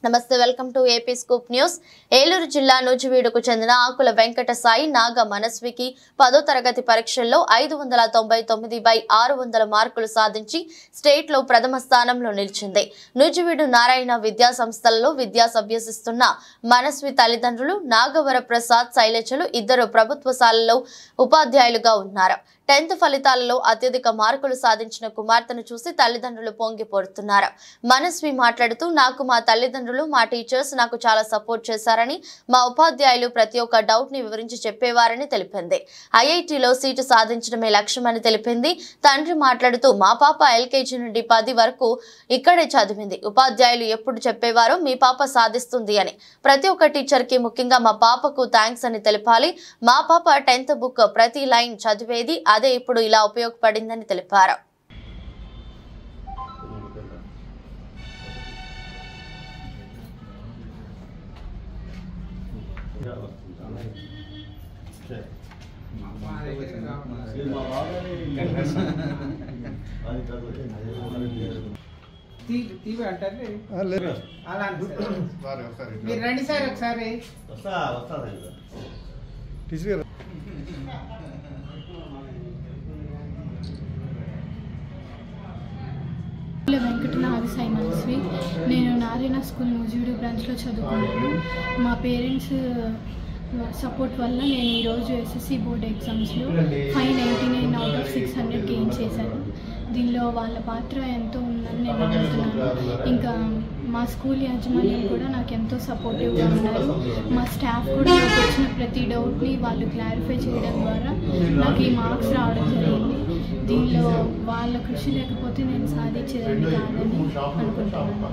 నమస్తే welcome to AP scoop news. Eluru జిల్లా నూజివీడుకు చెందిన ఆకుల వెంకట సాయి నాగ మనస్వికి 10వ తరగతి పరీక్షల్లో 599/600 మార్కులు సాధించి స్టేట్ లో ప్రథమ స్థానంలో నిలిచింది. నూజివీడు నారాయణ విద్యా సంస్థలలో విద్యా అభ్యసిస్తున్న మనస్వి తల్లిదండ్రులు నాగవర ప్రసాద్, శైలజలు ఇద్దరు ప్రభుత్వశాలలో ఉపాధ్యాయులుగా ఉన్నారు. 10th ఫలితాలలో అత్యధిక మార్కులు సాధించిన కుమార్తెను చూసి తల్లిదండ్రులు పొంగిపోతున్నారు. మనస్వి మాట్లాడుతూ, నాకు మా తల్లిదండ్రులు, మా టీచర్స్ నాకు చాలా సపోర్ట్ చేశారని, మా ఉపాధ్యాయులు ప్రతి ఒక్క డౌట్ ని వివరించి చెప్పేవారని తెలిపింది. ఐఐటిలో సీటు సాధించడమే లక్ష్యమని తెలిపింది. తండ్రి మాట్లాడుతూ, మా పాప LKG నుండి 10 వరకు ఇక్కడే చదివింది. ఉపాధ్యాయులు ఎప్పుడు చెప్పేవారో మీ పాప సాధిస్తుంది అని. ప్రతి ఒక్క టీచర్ కి, ముఖ్యంగా మా పాపకు థ్యాంక్స్ అని తెలిపాలి. మా పాప 10th బుక్ ప్రతి లైన్ చదివేది, అదే ఇప్పుడు ఇలా ఉపయోగపడిందని తెలిపారు. మీరు రండి సార్ ఒకసారి. వెంకట నాగ సాయి మనస్వి. నేను నారాయణ స్కూల్ నూజివీడు బ్రాంచ్లో చదువుకున్నాను. మా పేరెంట్స్ సపోర్ట్ వల్ల నేను ఈరోజు SSC బోర్డ్ ఎగ్జామ్స్లో 599 out of 600 గెయిన్ చేశాను. దీనిలో వాళ్ళ పాత్ర ఎంతో ఉందని నేను అనుకుంటున్నాను. ఇంకా మా స్కూల్ యాజమాన్యం కూడా నాకు ఎంతో సపోర్టివ్గా ఉన్నారు. మా స్టాఫ్ కూడా నాకు వచ్చిన ప్రతి డౌట్ని వాళ్ళు క్లారిఫై చేయడం ద్వారా నాకు ఈ మార్క్స్ రావడం జరిగింది. దీనిలో వాళ్ళ కృషి లేకపోతే నేను సాధించేదాన్ని కాదని అనుకుంటున్నాను.